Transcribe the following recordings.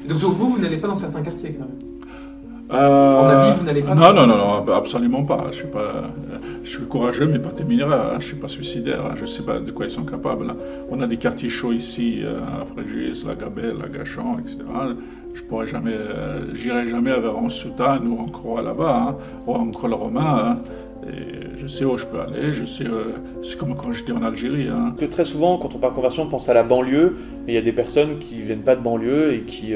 Donc vous n'allez pas dans certains quartiers quand même. En Euh, habit, vous n'allez pas dans non, non, certains non, quartiers. non, absolument pas. Je suis courageux, mais pas téméraire. Je suis pas suicidaire. Je sais pas de quoi ils sont capables. On a des quartiers chauds ici, à Fréjus, la Gabelle, la Gachan, etc. Je pourrais jamais, j'irai jamais vers en Soutane ou en Croix là-bas, hein, ou en Croix le Romain. Hein. Et je sais où je peux aller. Je sais, c'est comme quand j'étais en Algérie. Hein. Que très souvent, quand on parle conversion, on pense à la banlieue, mais il y a des personnes qui viennent pas de banlieue et qui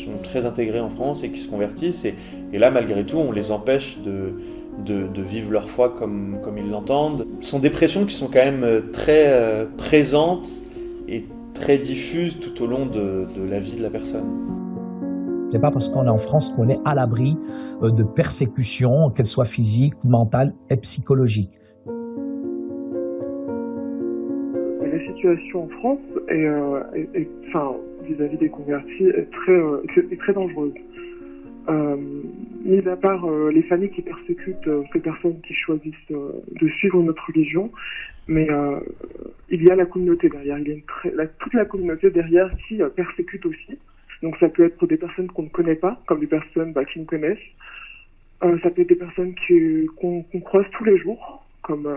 sont très intégrées en France et qui se convertissent. Et là, malgré tout, on les empêche de vivre leur foi comme ils l'entendent. Ce sont des pressions qui sont quand même très présentes et très diffuses tout au long de la vie de la personne. C'est pas parce qu'on est en France qu'on est à l'abri de persécutions, qu'elles soient physiques, mentales et psychologiques. La situation en France enfin, vis-à-vis des convertis est très dangereuse. Mis à part les familles qui persécutent ces personnes qui choisissent de suivre notre religion, mais il y a la communauté derrière, toute la communauté derrière qui persécute aussi. Donc ça peut être pour des personnes qu'on ne connaît pas, comme des personnes qui nous connaissent. Ça peut être des personnes qu'on croise tous les jours, comme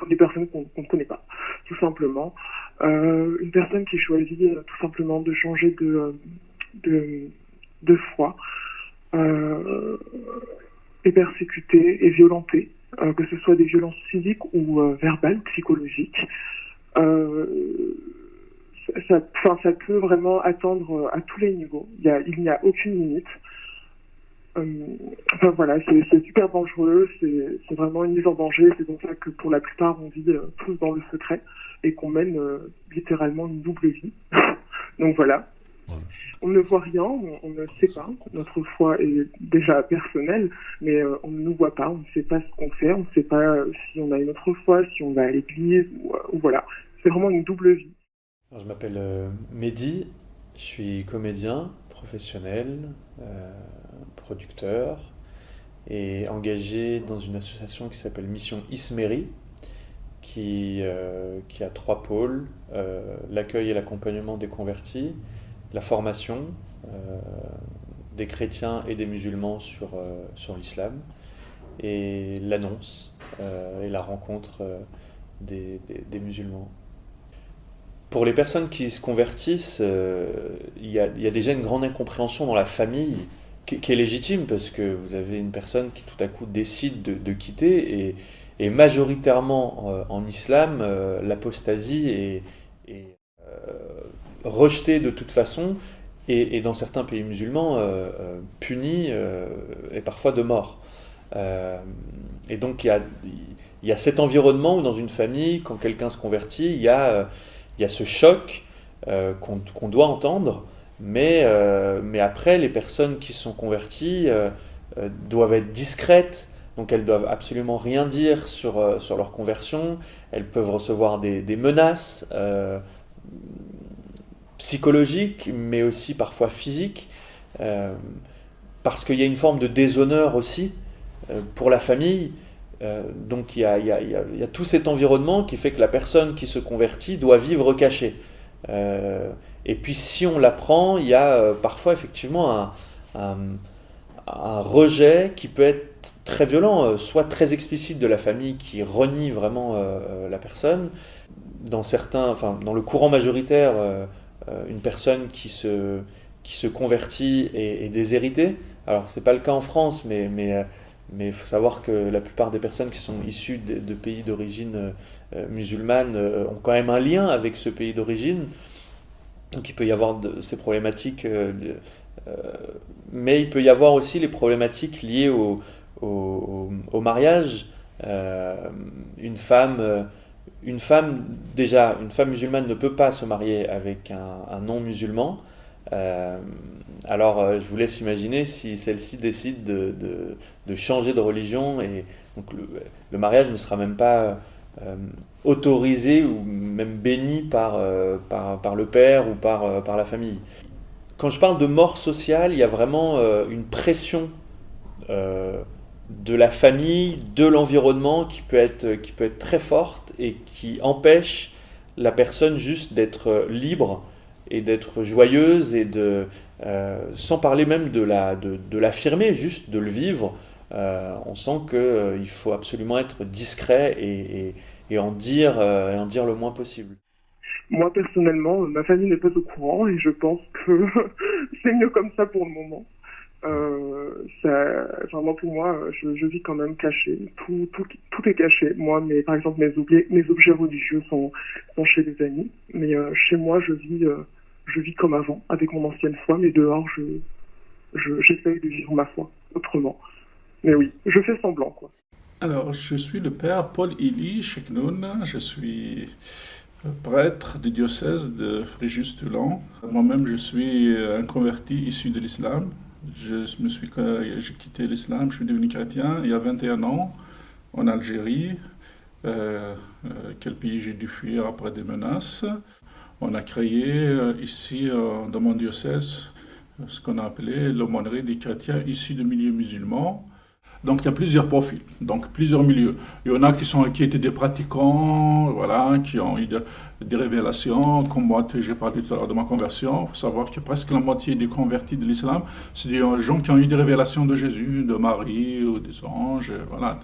des personnes qu'on ne connaît pas, tout simplement. Une personne qui choisit tout simplement de changer de foi est persécutée et violentée, que ce soit des violences physiques ou verbales, psychologiques. Ça peut vraiment atteindre à tous les niveaux. Il n'y a aucune limite. C'est super dangereux, c'est vraiment une mise en danger. C'est pour ça que pour la plupart, on vit tous dans le secret et qu'on mène littéralement une double vie. Donc voilà. On ne voit rien, on ne sait pas. Notre foi est déjà personnelle, mais on ne nous voit pas, on ne sait pas ce qu'on fait, on ne sait pas si on a une autre foi, si on va à l'église, ou voilà. C'est vraiment une double vie. Alors, je m'appelle Mehdi, je suis comédien professionnel, producteur et engagé dans une association qui s'appelle Mission Ismeri, qui a 3 pôles, l'accueil et l'accompagnement des convertis, la formation des chrétiens et des musulmans sur l'islam, et l'annonce et la rencontre des musulmans. Pour les personnes qui se convertissent, il y a déjà une grande incompréhension dans la famille qui est légitime, parce que vous avez une personne qui tout à coup décide de quitter, et majoritairement en islam, l'apostasie est rejetée de toute façon, et dans certains pays musulmans punie et parfois de mort. Et donc il y a cet environnement où dans une famille, quand quelqu'un se convertit, il y a ce choc qu'on doit entendre, mais après, les personnes qui sont converties doivent être discrètes, donc elles doivent absolument rien dire sur leur conversion. Elles peuvent recevoir des menaces psychologiques, mais aussi parfois physiques, parce qu'il y a une forme de déshonneur aussi pour la famille. Donc il y a tout cet environnement qui fait que la personne qui se convertit doit vivre cachée. Et puis si on l'apprend, il y a parfois effectivement un rejet qui peut être très violent, soit très explicite de la famille qui renie vraiment la personne. Dans le courant majoritaire, une personne qui se convertit est déshéritée. Alors c'est pas le cas en France, mais il faut savoir que la plupart des personnes qui sont issues de pays d'origine musulmane ont quand même un lien avec ce pays d'origine. Donc il peut y avoir ces problématiques, mais il peut y avoir aussi les problématiques liées au mariage. Une femme musulmane ne peut pas se marier avec un non-musulman. Alors je vous laisse imaginer si celle-ci décide de changer de religion, et donc le mariage ne sera même pas autorisé ou même béni par le père ou par la famille. Quand je parle de mort sociale, il y a vraiment une pression de la famille, de l'environnement qui peut être très forte et qui empêche la personne juste d'être libre et d'être joyeuse et sans parler même de l'affirmer, juste de le vivre. On sent qu'il faut absolument être discret et en dire le moins possible. Moi, personnellement, ma famille n'est pas au courant et je pense que c'est mieux comme ça pour le moment. Moi, pour moi, je vis quand même caché. Tout est caché. Moi, par exemple, mes objets religieux sont chez des amis. Mais chez moi, je vis comme avant, avec mon ancienne foi. Mais dehors, j'essaye de vivre ma foi autrement. Mais oui, je fais semblant, quoi. Alors, je suis le père Paul Ili Cheknoun. Je suis prêtre du diocèse de Fréjus-Toulon. Moi-même, je suis un converti issu de l'islam. J'ai quitté l'islam, je suis devenu chrétien il y a 21 ans en Algérie. Quel pays j'ai dû fuir après des menaces. On a créé ici dans mon diocèse ce qu'on a appelé l'aumônerie des chrétiens issus de milieux musulmans. Donc il y a plusieurs profils, donc plusieurs milieux. Il y en a qui étaient des pratiquants, voilà, qui ont eu des révélations, comme moi j'ai parlé tout à l'heure de ma conversion. Il faut savoir que presque la moitié des convertis de l'islam, c'est des gens qui ont eu des révélations de Jésus, de Marie ou des anges, voilà.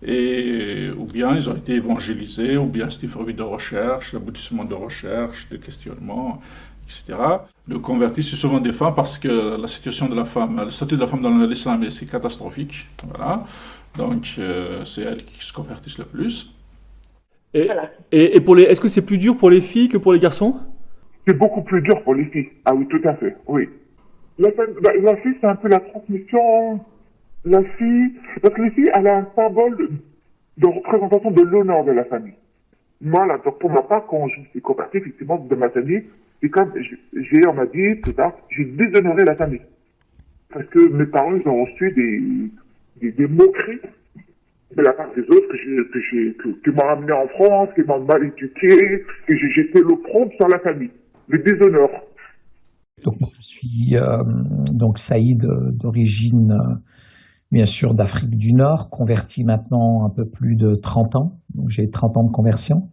Ou bien ils ont été évangélisés, ou bien c'était fruit de recherche, d'aboutissement de recherche, de questionnement, etc. Le converti, c'est souvent des femmes parce que la situation de la femme, le statut de la femme dans l'islam, c'est catastrophique. Voilà. Donc, c'est elles qui se convertissent le plus. Et est-ce que c'est plus dur pour les filles que pour les garçons? C'est beaucoup plus dur pour les filles. Ah oui, tout à fait, oui. La fille, c'est un peu la transmission. La fille, parce que les filles, elle a un symbole de représentation de l'honneur de la famille. Moi, là, donc pour ma part, quand je me suis converti, effectivement, de ma famille, c'est comme, on m'a dit, plus tard, j'ai déshonoré la famille. Parce que mes parents, ils ont reçu des moqueries de la part des autres qui m'ont ramené en France, qui m'ont mal éduqué, que j'ai jeté l'opprobre sur la famille. Le déshonneur. Donc, je suis donc Saïd d'origine, bien sûr, d'Afrique du Nord, converti maintenant un peu plus de 30 ans. Donc, j'ai 30 ans de conversion.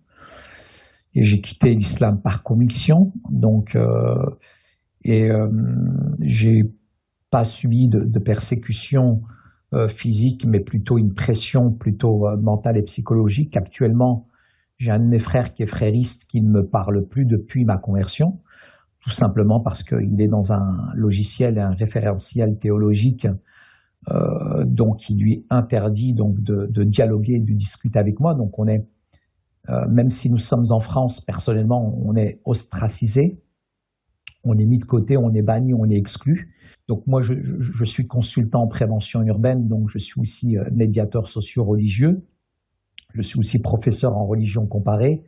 Et j'ai quitté l'islam par conviction. Donc, j'ai pas subi de persécution physique, mais plutôt une pression plutôt mentale et psychologique. Actuellement, j'ai un de mes frères qui est frériste qui ne me parle plus depuis ma conversion, tout simplement parce qu'il est dans un logiciel et un référentiel théologique donc il lui interdit donc de dialoguer, de discuter avec moi. Donc on est, même si nous sommes en France, personnellement, on est ostracisé, on est mis de côté, on est banni, on est exclu. Donc moi, je suis consultant en prévention urbaine, donc je suis aussi médiateur socio-religieux. Je suis aussi professeur en religion comparée,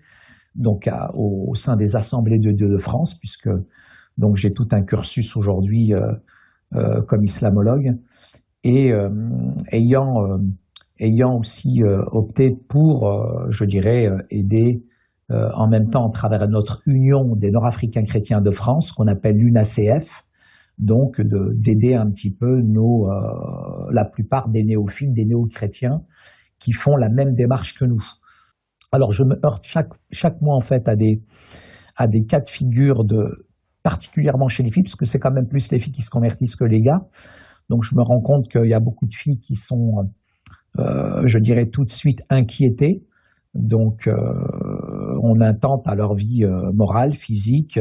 donc au sein des assemblées de Dieu de France, puisque donc j'ai tout un cursus aujourd'hui comme islamologue, et ayant aussi opté pour, je dirais, aider en même temps à travers notre Union des Nord-Africains chrétiens de France, qu'on appelle l'UNACF, donc d'aider un petit peu la plupart des néophytes, des néo-chrétiens qui font la même démarche que nous. Alors je me heurte chaque mois en fait à des cas de figure particulièrement chez les filles, puisque c'est quand même plus les filles qui se convertissent que les gars. Donc je me rends compte qu'il y a beaucoup de filles qui sont, je dirais tout de suite inquiétées. Donc on intente à leur vie morale, physique.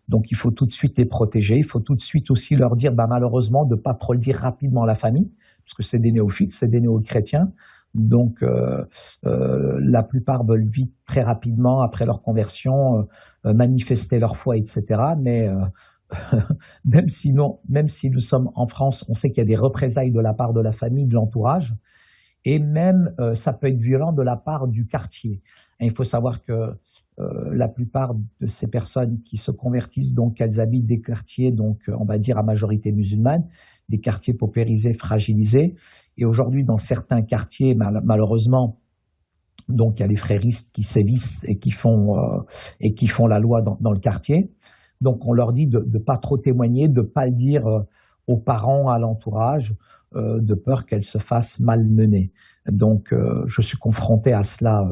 Donc il faut tout de suite les protéger. Il faut tout de suite aussi leur dire, malheureusement, de pas trop le dire rapidement à la famille, parce que c'est des néophytes, c'est des néo-chrétiens. Donc la plupart veulent vite, très rapidement, après leur conversion, manifester leur foi, etc. Mais même si nous sommes en France, on sait qu'il y a des représailles de la part de la famille, de l'entourage, et même ça peut être violent de la part du quartier. Et il faut savoir que la plupart de ces personnes qui se convertissent, donc elles habitent des quartiers, donc on va dire à majorité musulmane, des quartiers paupérisés, fragilisés. Et aujourd'hui, dans certains quartiers, malheureusement, donc il y a les fréristes qui sévissent et qui font la loi dans le quartier. Donc on leur dit de pas trop témoigner, de pas le dire aux parents, à l'entourage, de peur qu'elles se fassent malmener. Donc je suis confronté à cela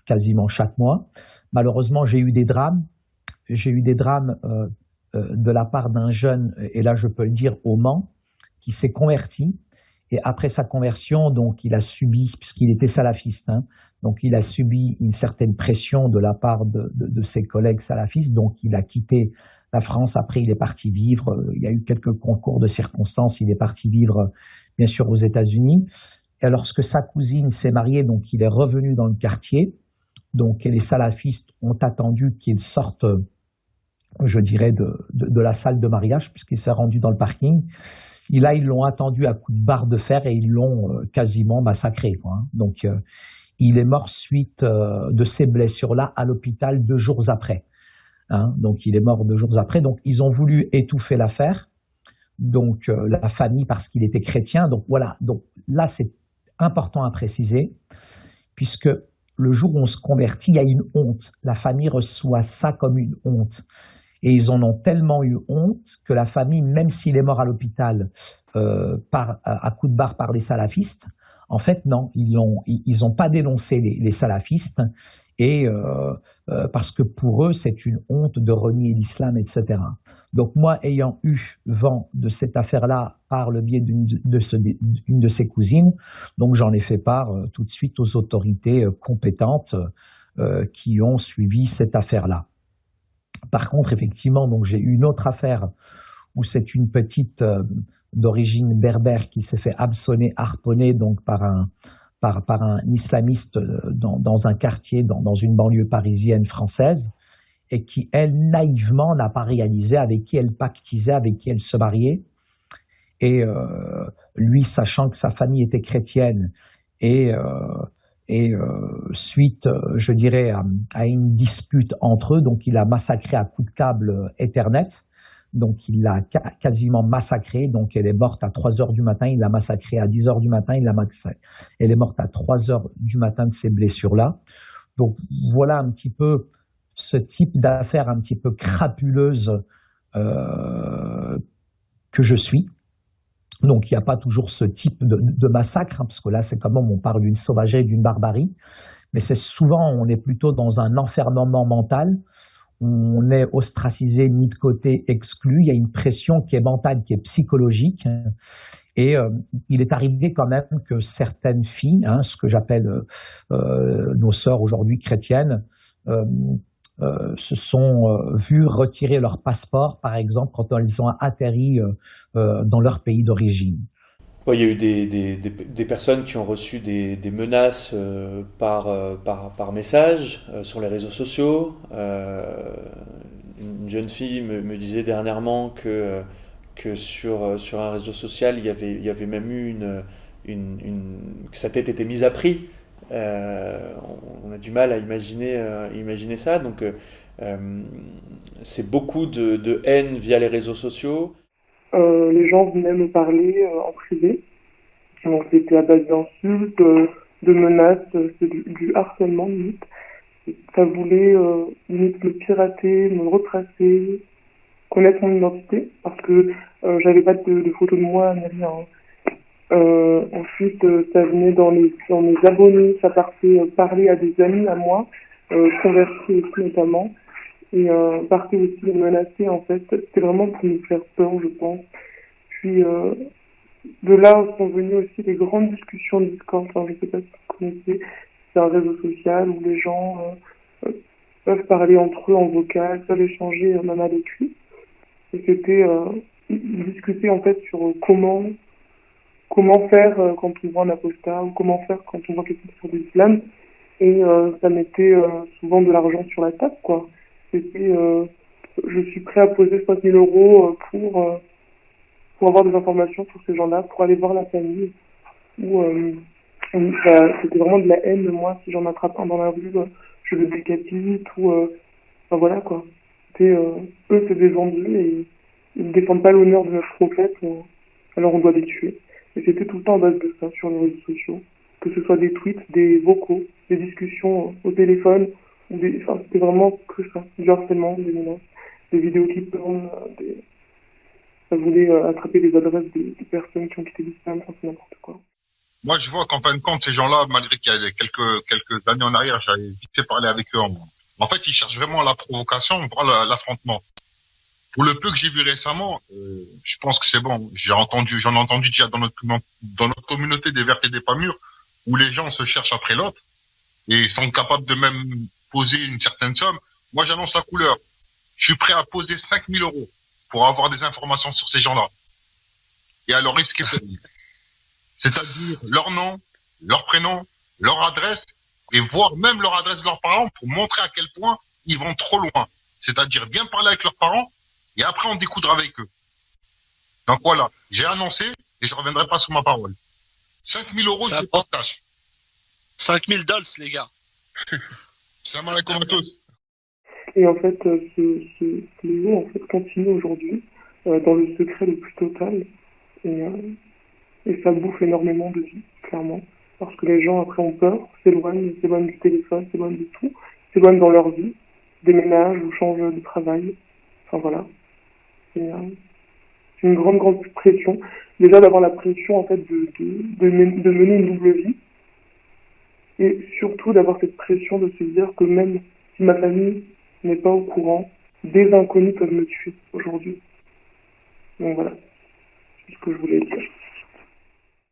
quasiment chaque mois. Malheureusement, j'ai eu des drames de la part d'un jeune, et là je peux le dire, au Mans, qui s'est converti. Et après sa conversion, donc il a subi, puisqu'il était salafiste, hein, donc il a subi une certaine pression de la part de ses collègues salafistes. Donc il a quitté la France. Après il est parti vivre. Il y a eu quelques concours de circonstances. Il est parti vivre, bien sûr, aux États-Unis. Et lorsque sa cousine s'est mariée, donc il est revenu dans le quartier. Donc les salafistes ont attendu qu'il sorte, je dirais, de la salle de mariage, puisqu'il s'est rendu dans le parking. Et là, ils l'ont attendu à coups de barre de fer et ils l'ont quasiment massacré, quoi, hein. Donc, il est mort suite de ces blessures-là à l'hôpital 2 jours après, hein. Donc, il est mort 2 jours après. Donc, ils ont voulu étouffer l'affaire. Donc, la famille, parce qu'il était chrétien. Donc, voilà. Donc, là, c'est important à préciser, puisque le jour où on se convertit, il y a une honte. La famille reçoit ça comme une honte. Et ils en ont tellement eu honte que la famille, même s'il est mort à l'hôpital à coups de barre par les salafistes, en fait non, ils ont pas dénoncé les salafistes, et parce que pour eux c'est une honte de renier l'islam, etc. Donc moi, ayant eu vent de cette affaire-là par le biais d'une de ses cousines, donc j'en ai fait part tout de suite aux autorités compétentes qui ont suivi cette affaire-là. Par contre, effectivement, donc j'ai eu une autre affaire où c'est une petite d'origine berbère qui s'est fait hameçonner, harponner donc par un islamiste dans un quartier, dans une banlieue parisienne française, et qui, elle, naïvement, n'a pas réalisé avec qui elle pactisait, avec qui elle se mariait. Et lui, sachant que sa famille était chrétienne, et suite, je dirais, à une dispute entre eux, donc il a massacré à coups de câble Ethernet. Donc il l'a quasiment massacrée. Donc elle est morte à 3h du matin, il l'a massacrée à 10h du matin, il l'a massacrée. Elle est morte à 3h du matin de ces blessures-là. Donc voilà un petit peu ce type d'affaires un petit peu crapuleuse que je suis. Donc, il n'y a pas toujours ce type de massacre, hein, parce que là, c'est quand même, on parle d'une sauvagerie, d'une barbarie, mais c'est souvent, on est plutôt dans un enfermement mental, on est ostracisé, mis de côté, exclu, il y a une pression qui est mentale, qui est psychologique, hein, et il est arrivé quand même que certaines filles, hein, ce que j'appelle nos sœurs aujourd'hui chrétiennes, se sont vues retirer leur passeport, par exemple, quand elles ont atterri dans leur pays d'origine. Ouais, il y a eu des personnes qui ont reçu des menaces par message sur les réseaux sociaux. Une jeune fille me disait dernièrement que sur un réseau social, il y avait même eu que sa tête était mise à prix. On a du mal à imaginer ça, donc c'est beaucoup de haine via les réseaux sociaux. Les gens venaient me parler en privé, donc c'était à base d'insultes, de menaces, c'est du harcèlement limite. Ça voulait limite me pirater, me retracer, connaître mon identité, parce que j'avais pas de photos de moi ni rien, hein. Ensuite, ça venait dans mes abonnés, ça partait parler à des amis à moi, convertis aussi notamment, et partait aussi les menacer, en fait. C'était vraiment pour nous faire peur, je pense. Puis de là sont venues aussi les grandes discussions Discord. Enfin, je sais pas si vous connaissez, c'est un réseau social où les gens peuvent parler entre eux en vocal, peuvent échanger même à l'écrit. Et c'était discuter en fait sur comment faire quand on voit un apostat, ou comment faire quand on voit quelqu'un sur de l'islam. Et ça mettait souvent de l'argent sur la table, quoi. C'était je suis prêt à poser 5 000 € pour avoir des informations sur ces gens-là, pour aller voir la famille. Ou c'était vraiment de la haine. Moi, si j'en attrape un dans la rue, je le décapite, ou enfin voilà, quoi. C'était eux, c'est des vendus, et ils ne défendent pas l'honneur de notre prophète, alors on doit les tuer. Et c'était tout le temps en base de ça sur les réseaux sociaux, que ce soit des tweets, des vocaux, des discussions au téléphone, enfin c'était vraiment que ça, du harcèlement, des menaces, des vidéos qui tournent, ça voulait attraper les adresses des personnes qui ont quitté l'islam, enfin c'est n'importe quoi. Moi je vois qu'en fin de compte ces gens-là, malgré qu'il y a quelques années en arrière, j'avais vite fait parler avec eux. En fait ils cherchent vraiment la provocation, voire l'affrontement. Pour le peu que j'ai vu récemment, je pense que c'est bon. J'en ai entendu déjà dans notre communauté des verts et des pas mûrs, où les gens se cherchent après l'autre et sont capables de même poser une certaine somme. Moi, j'annonce la couleur. Je suis prêt à poser 5 000 euros pour avoir des informations sur ces gens-là. Et à leur risque et péril. C'est-à-dire leur nom, leur prénom, leur adresse, et voir même leur adresse de leurs parents pour montrer à quel point ils vont trop loin. C'est-à-dire bien parler avec leurs parents, et après on découdra avec eux. Donc voilà, j'ai annoncé, et je reviendrai pas sur ma parole. 5 000 euros, je les partage. 5 000 dollars, les gars. Salam alaikum à tous. Et en fait, ce jeu en fait continue aujourd'hui dans le secret le plus total, et ça bouffe énormément de vie, clairement, parce que les gens après ont peur, s'éloignent du téléphone, s'éloignent de tout, s'éloignent dans leur vie, déménagent ou changent de travail, enfin voilà. C'est une grande pression, déjà d'avoir la pression en fait de mener une double vie, et surtout d'avoir cette pression de se dire que même si ma famille n'est pas au courant, des inconnus peuvent me tuer aujourd'hui. Donc voilà, c'est ce que je voulais dire.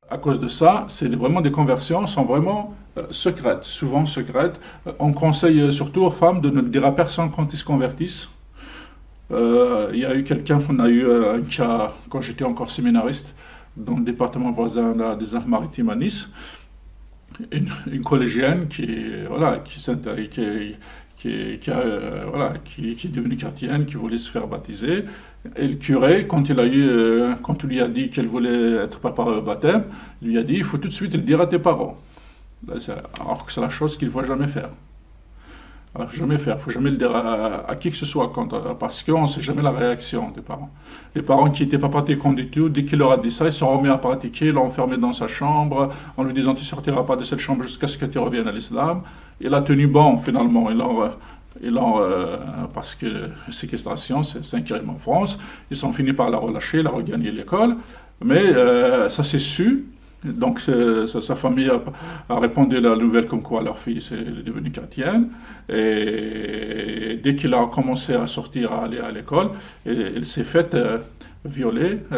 À cause de ça, c'est vraiment des conversions sont vraiment secrètes, souvent secrètes. On conseille surtout aux femmes de ne le dire à personne quand ils se convertissent. Il y a eu quelqu'un, on a eu un cas quand j'étais encore séminariste dans le département voisin des Alpes-Maritimes à Nice. Une collégienne qui est devenue chrétienne, qui voulait se faire baptiser. Et le curé, quand il lui a dit qu'elle voulait être préparée au baptême, il lui a dit il faut tout de suite le dire à tes parents. Alors que c'est la chose qu'il ne faut jamais faire. Il ne faut jamais le dire à qui que ce soit, parce qu'on ne sait jamais la réaction des parents. Les parents qui n'étaient pas pratiquants du tout, dès qu'il leur a dit ça, ils se sont remis à pratiquer, l'ont enfermé dans sa chambre, en lui disant tu ne sortiras pas de cette chambre jusqu'à ce que tu reviennes à l'islam. Il a tenu bon finalement. Parce que séquestration, c'est un crime en France, ils sont finis par la relâcher, la regagner l'école. Mais ça s'est su. Donc sa famille a répandu la nouvelle comme quoi leur fille est devenue chrétienne. Et dès qu'il a commencé à sortir, à aller à l'école, il s'est fait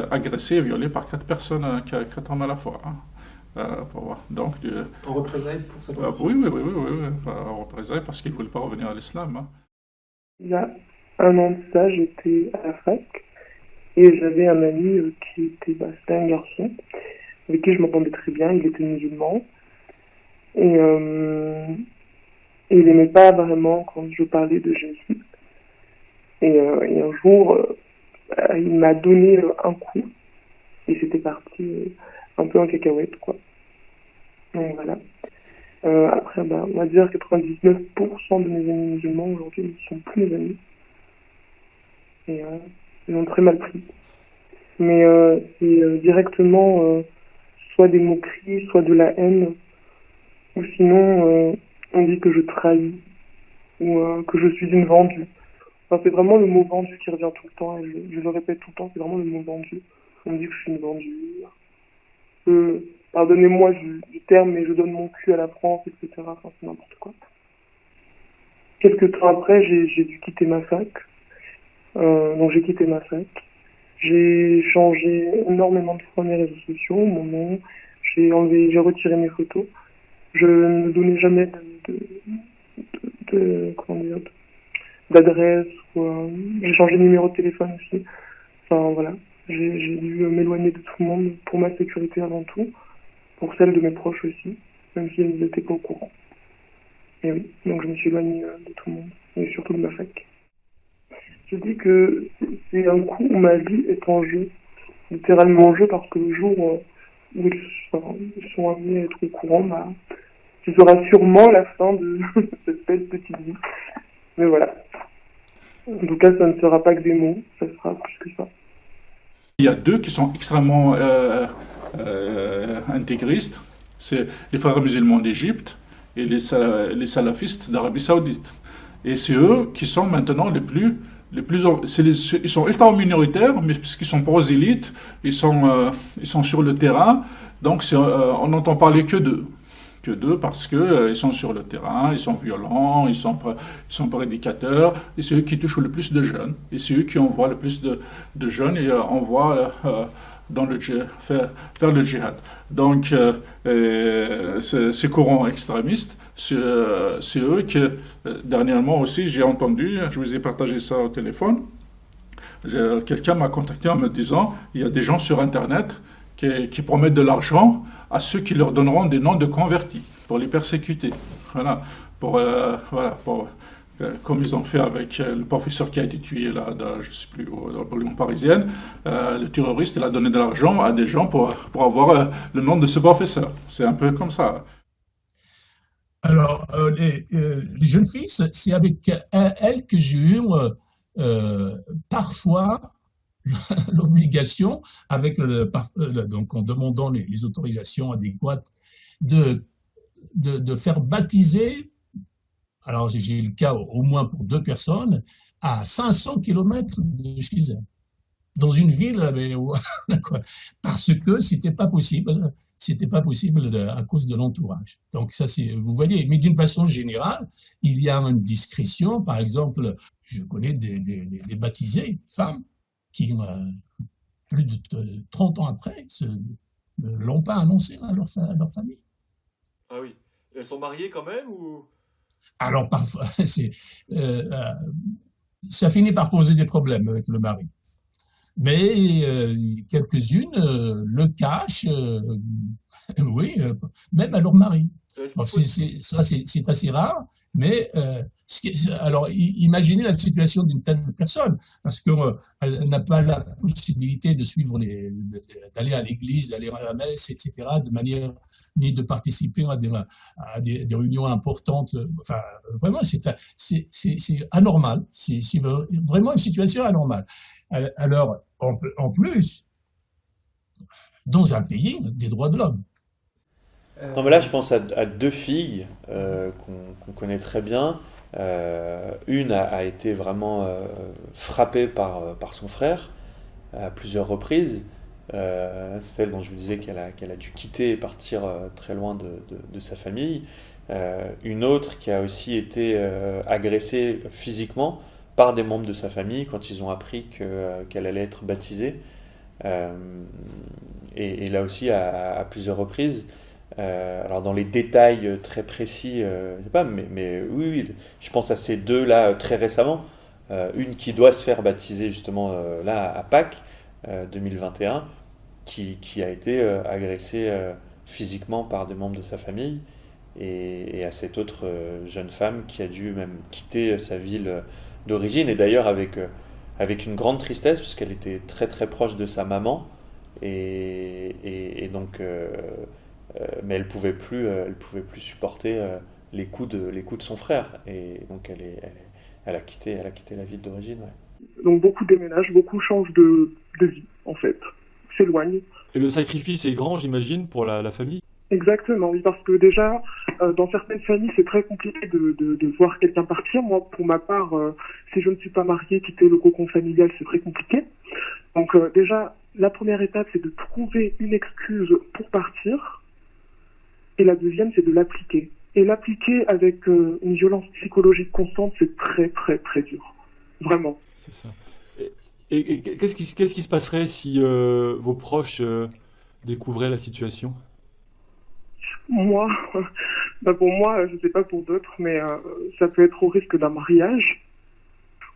agresser et violer par 4 personnes, 4 hommes à la fois. Donc, En représailles pour cette oui, en représailles parce qu'il ne voulait pas revenir à l'islam. Il y a un an de ça, j'étais à la fac et j'avais un ami c'était un garçon avec qui je m'entendais très bien, il était musulman et il n'aimait pas vraiment quand je parlais de Jésus. Et un jour, il m'a donné un coup et c'était parti un peu en cacahuète, quoi. Donc voilà. Après, on va dire 99% de mes amis musulmans aujourd'hui ne sont plus mes amis. Et ils ont très mal pris. Mais c'est directement soit des moqueries, soit de la haine, ou sinon on dit que je trahis, ou que je suis une vendue. Enfin, c'est vraiment le mot vendu qui revient tout le temps, et je le répète tout le temps, c'est vraiment le mot vendu. On me dit que je suis une vendue. Pardonnez-moi du terme, mais je donne mon cul à la France, etc. Enfin, c'est n'importe quoi. Quelques temps après, j'ai dû quitter ma fac. Donc j'ai quitté ma fac. J'ai changé énormément de fois mes réseaux sociaux, mon nom. J'ai retiré mes photos. Je ne donnais jamais d'adresse. J'ai changé de numéro de téléphone aussi. Enfin voilà. J'ai dû m'éloigner de tout le monde pour ma sécurité avant tout. Pour celle de mes proches aussi, même si elles n'étaient pas au courant. Et oui, donc je me suis éloigné de tout le monde, et surtout de ma fac. Je dis que c'est un coup où ma vie est en jeu, littéralement en jeu, parce que le jour où ils sont amenés à être au courant, ce sera sûrement la fin de cette belle petite vie. Mais voilà. En tout cas, ça ne sera pas que des mots, ça sera plus que ça. Il y a 2 qui sont extrêmement intégristes, c'est les frères musulmans d'Égypte et les salafistes d'Arabie Saoudite. Et c'est eux qui sont maintenant ils sont ultra minoritaires, mais puisqu'ils sont prosélytes, ils sont sur le terrain, donc on n'entend parler que d'eux. que d'eux parce qu'ils sont sur le terrain, ils sont violents, ils sont prédicateurs, et c'est eux qui touchent le plus de jeunes, et c'est eux qui envoient le plus de jeunes et envoient faire le djihad. Donc, ces courants extrémistes, c'est eux que, dernièrement aussi, j'ai entendu, je vous ai partagé ça au téléphone, quelqu'un m'a contacté en me disant, il y a des gens sur Internet qui promettent de l'argent à ceux qui leur donneront des noms de convertis pour les persécuter. Voilà, comme ils ont fait avec le professeur qui a été tué là, je ne sais plus, dans la banlieue parisienne. Le terroriste, il a donné de l'argent à des gens pour avoir le nom de ce professeur. C'est un peu comme ça. Alors, les jeunes filles, c'est avec elles que j'ai eu parfois l'obligation, donc en demandant les autorisations adéquates, de faire baptiser. Alors, j'ai eu le cas au moins pour 2 personnes, à 500 km de chez elles, dans une ville, parce que c'était pas possible à cause de l'entourage. Donc ça, vous voyez, mais d'une façon générale, il y a une discrétion. Par exemple, je connais des baptisées femmes qui, plus de 30 ans après, ne l'ont pas annoncé à leur famille. Ah oui. Elles sont mariées quand même ou... Alors parfois, ça finit par poser des problèmes avec le mari. Mais quelques-unes le cachent, oui, même à leur mari. C'est assez rare, mais alors imaginez la situation d'une telle personne, parce qu'elle n'a pas la possibilité de suivre d'aller à l'église, d'aller à la messe, etc., de manière ni de participer à des réunions importantes. Enfin, vraiment, c'est anormal. C'est vraiment une situation anormale. Alors, en plus, dans un pays des droits de l'homme. Non, mais là, je pense à 2 filles qu'on connaît très bien. Une a été vraiment frappée par son frère à plusieurs reprises. C'est celle dont je vous disais qu'elle a dû quitter et partir très loin de sa famille. Une autre qui a aussi été agressée physiquement par des membres de sa famille quand ils ont appris qu'elle allait être baptisée. Et là aussi, à plusieurs reprises. Alors dans les détails très précis, je sais pas, mais oui, je pense à ces 2 là très récemment. Une qui doit se faire baptiser justement là à Pâques 2021, qui a été agressée physiquement par des membres de sa famille, et à cette autre jeune femme qui a dû même quitter sa ville d'origine, et d'ailleurs avec une grande tristesse, parce qu'elle était très très proche de sa maman, et donc mais elle pouvait plus supporter les coups de son frère, et donc elle a quitté la ville d'origine. Ouais. Donc beaucoup déménagent, beaucoup changent de vie en fait, s'éloignent. Et le sacrifice est grand, j'imagine, pour la famille. Exactement, oui, parce que déjà, dans certaines familles, c'est très compliqué de voir quelqu'un partir. Moi, pour ma part, si je ne suis pas mariée, quitter le cocon familial, c'est très compliqué. Donc déjà, la première étape, c'est de trouver une excuse pour partir. Et la deuxième, c'est de l'appliquer. Et l'appliquer avec une violence psychologique constante, c'est très, très, très dur. Vraiment. C'est ça. Et qu'est-ce qui se passerait si vos proches découvraient la situation ? Moi, pour moi, je ne sais pas pour d'autres, mais ça peut être au risque d'un mariage,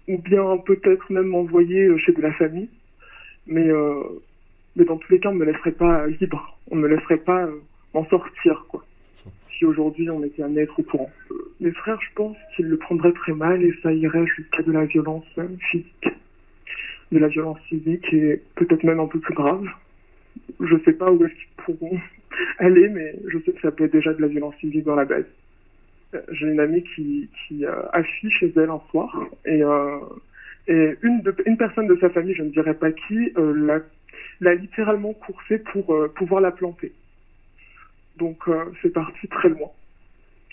ou bien peut-être même m'envoyer chez de la famille. Mais dans tous les cas, on ne me laisserait pas libre. On ne me laisserait pas m'en sortir, quoi. Si aujourd'hui on était amené à être au courant. Mes frères, je pense qu'ils le prendraient très mal et ça irait jusqu'à de la violence physique. De la violence physique et peut-être même un peu plus grave. Je sais pas où est-ce qu'ils pourront aller, mais je sais que ça peut être déjà de la violence physique dans la base. J'ai une amie qui a fui chez elle un soir et une personne de sa famille, je ne dirais pas qui, l'a littéralement coursée pour pouvoir la planter. Donc c'est parti très loin.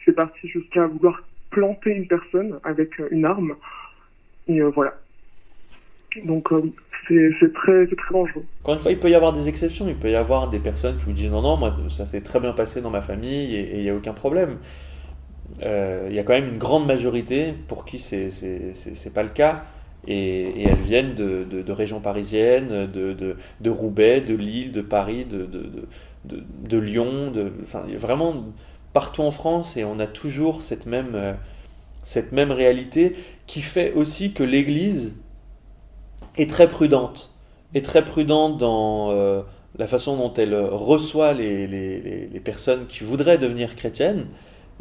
C'est parti jusqu'à vouloir planter une personne avec une arme. Et voilà. Donc c'est très dangereux. Encore une fois, il peut y avoir des exceptions, il peut y avoir des personnes qui vous disent non, moi ça s'est très bien passé dans ma famille et il n'y a aucun problème. Il y a quand même une grande majorité pour qui c'est pas le cas et elles viennent de régions parisiennes, de Roubaix, de Lille, de Paris, de Lyon, enfin vraiment partout en France et on a toujours cette même réalité qui fait aussi que l'Église est très prudente dans la façon dont elle reçoit les personnes qui voudraient devenir chrétiennes,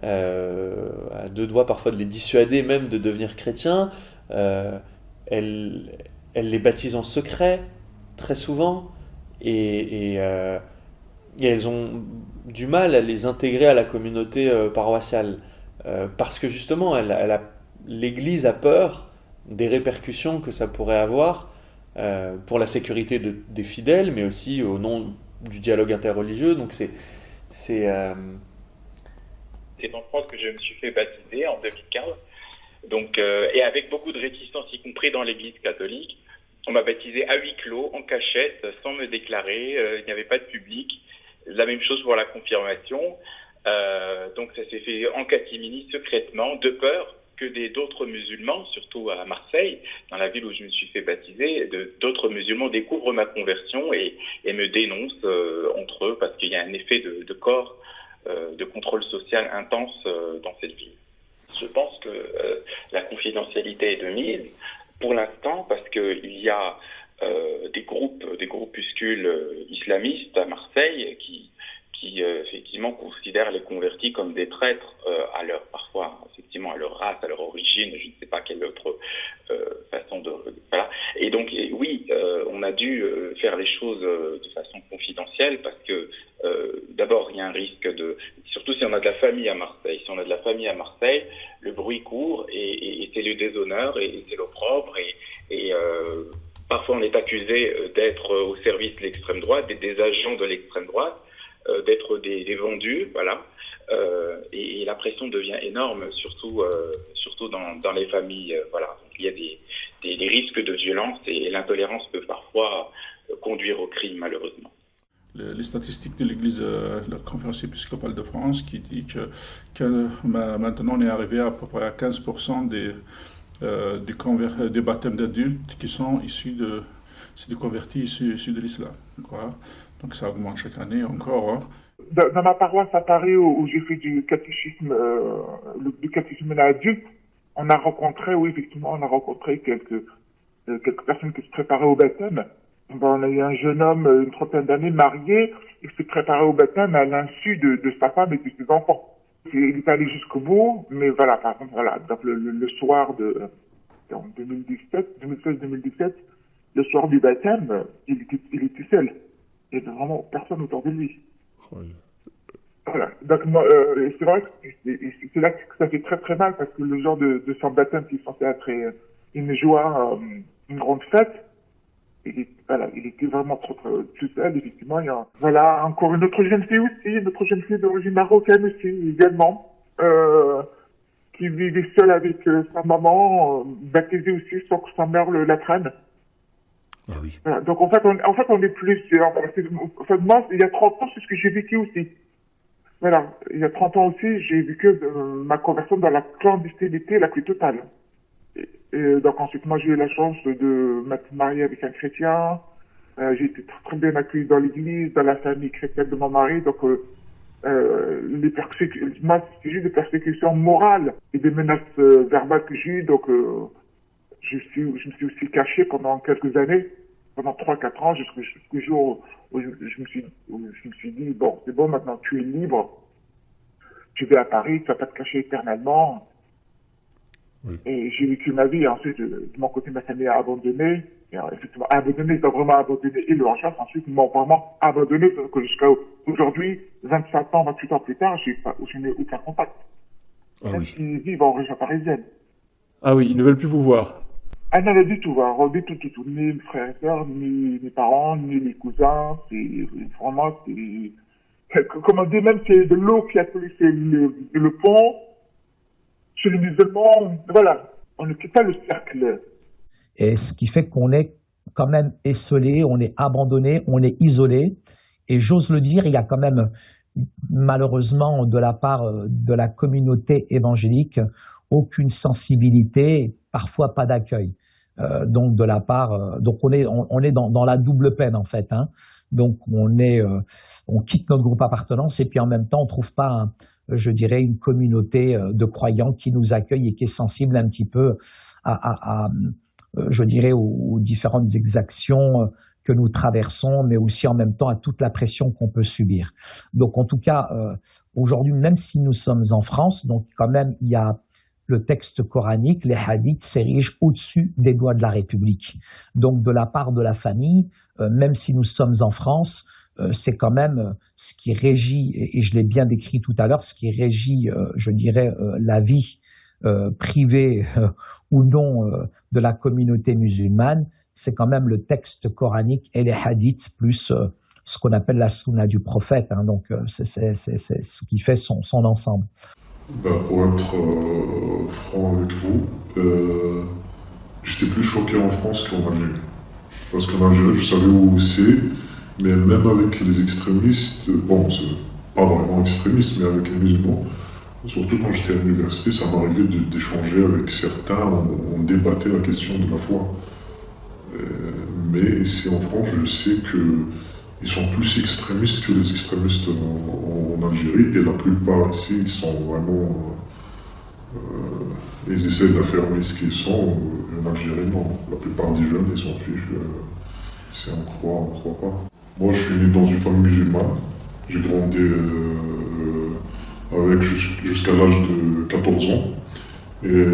à deux doigts parfois de les dissuader même de devenir chrétiens. Elle les baptise en secret très souvent et elles ont du mal à les intégrer à la communauté paroissiale parce que justement l'Église a peur des répercussions que ça pourrait avoir pour la sécurité des fidèles, mais aussi au nom du dialogue interreligieux. Donc c'est en France que je me suis fait baptiser en 2015. Donc, et avec beaucoup de réticence, y compris dans l'Église catholique. On m'a baptisé à huis clos, en cachette, sans me déclarer. Il n'y avait pas de public. La même chose pour la confirmation. Donc ça s'est fait en catimini, secrètement, de peur que d'autres musulmans, surtout à Marseille, dans la ville où je me suis fait baptiser, d'autres musulmans découvrent ma conversion et me dénoncent entre eux parce qu'il y a un effet de corps, de contrôle social intense dans cette ville. Je pense que la confidentialité est de mise pour l'instant parce qu'il y a des groupuscules islamistes à Marseille qui effectivement considèrent les convertis comme des traîtres parfois effectivement à leur race, à leur origine, je ne sais pas quelle autre façon de voilà. Et donc oui, on a dû faire les choses de façon confidentielle parce que d'abord il y a un risque surtout si on a de la famille à Marseille. Si on a de la famille à Marseille, le bruit court et c'est le déshonneur et c'est l'opprobre et parfois on est accusé d'être au service de l'extrême droite, des agents de l'extrême droite, d'être des vendus, voilà. Et la pression devient énorme, surtout dans les familles, voilà. Donc, il y a des risques de violence et l'intolérance peut parfois conduire au crime, malheureusement. Les statistiques de l'Église, la Conférence épiscopale de France, qui dit que maintenant on est arrivé à peu près à 15% des baptêmes d'adultes qui sont c'est des convertis issus de l'islam, quoi. Donc ça augmente chaque année encore. Hein. Dans ma paroisse à Paris où j'ai fait du catéchisme adulte, on a rencontré quelques personnes qui se préparaient au baptême. On a eu un jeune homme, une trentaine d'années, marié, qui s'est préparé au baptême à l'insu de sa femme et de ses enfants. Il est allé jusqu'au bout, mais voilà, par exemple, voilà, donc le soir en 2016-2017, le soir du baptême, il était seul. Il n'y avait vraiment personne autour de lui. Oui. Voilà. Donc, c'est vrai que c'est là que ça fait très très mal parce que le genre de son baptême qui est censé être une joie, une grande fête, il était vraiment trop tout seul, effectivement. Voilà, encore une autre jeune fille d'origine marocaine aussi, également, qui vivait seule avec sa maman, baptisée aussi sans que sa mère la traîne. Ah oui. Voilà. Donc en fait on est plus moi il y a 30 ans c'est ce que j'ai vécu aussi. Voilà, il y a 30 ans aussi j'ai vécu ma conversion dans la clandestinité la plus totale. Et donc ensuite moi j'ai eu la chance de m'être marié avec un chrétien. J'ai été très, très bien accueilli dans l'église, dans la famille chrétienne de mon mari. Donc moi c'est juste des persécutions morales et des menaces verbales que j'ai eues. Donc je me suis aussi caché pendant quelques années, pendant 3-4 ans, jusqu'au jour où je me suis dit, bon, c'est bon, maintenant tu es libre, tu vas à Paris, tu vas pas te cacher éternellement. Oui. Et j'ai vécu ma vie, ensuite, de mon côté, ma famille a abandonné, et effectivement, abandonné, pas vraiment abandonné, et le recherche, ensuite, ils m'ont vraiment abandonné, parce que jusqu'à aujourd'hui, 27 ans, 28 ans plus tard, je n'ai aucun contact. Ah même oui. s'ils vivent en région parisienne. Ah oui, ils ne veulent plus vous voir. Ah non, du tout, du tout. Ni mes frères et sœurs, ni mes parents, ni mes cousins. C'est vraiment, comment dire, même c'est de l'eau qui a pollué le pont. Chez les musulmans, voilà, on ne quitte pas le cercle. Et ce qui fait qu'on est quand même esseulé, on est abandonné, on est isolé. Et j'ose le dire, il y a quand même malheureusement de la part de la communauté évangélique aucune sensibilité, parfois pas d'accueil. Donc de la part, donc on est dans la double peine en fait. Hein. Donc on quitte notre groupe appartenance et puis en même temps on trouve pas, je dirais, une communauté de croyants qui nous accueille et qui est sensible un petit peu je dirais, aux différentes exactions que nous traversons, mais aussi en même temps à toute la pression qu'on peut subir. Donc en tout cas, aujourd'hui, même si nous sommes en France, donc quand même il y a le texte coranique, les hadiths s'érigent au-dessus des lois de la République. Donc de la part de la famille, même si nous sommes en France, c'est quand même ce qui régit, et je l'ai bien décrit tout à l'heure, ce qui régit, je dirais, la vie privée ou non de la communauté musulmane, c'est quand même le texte coranique et les hadiths plus ce qu'on appelle la sunna du prophète. Hein, donc c'est ce qui fait son ensemble. Pour être franc avec vous, j'étais plus choqué en France qu'en Algérie. Parce qu'en Algérie, je savais où c'est, mais même avec les extrémistes, bon, c'est pas vraiment extrémiste, mais avec les musulmans, surtout quand j'étais à l'université, ça m'arrivait d'échanger avec certains, on débattait la question de la foi. Mais ici en France, je sais qu'ils sont plus extrémistes que les extrémistes en Algérie, et la plupart ici, ils sont vraiment... ils essaient d'affirmer ce qu'ils sont, en Algérie non. La plupart des jeunes, ils s'en fichent, si on croit pas. Moi, je suis né dans une famille musulmane, j'ai grandi avec jusqu'à l'âge de 14 ans, et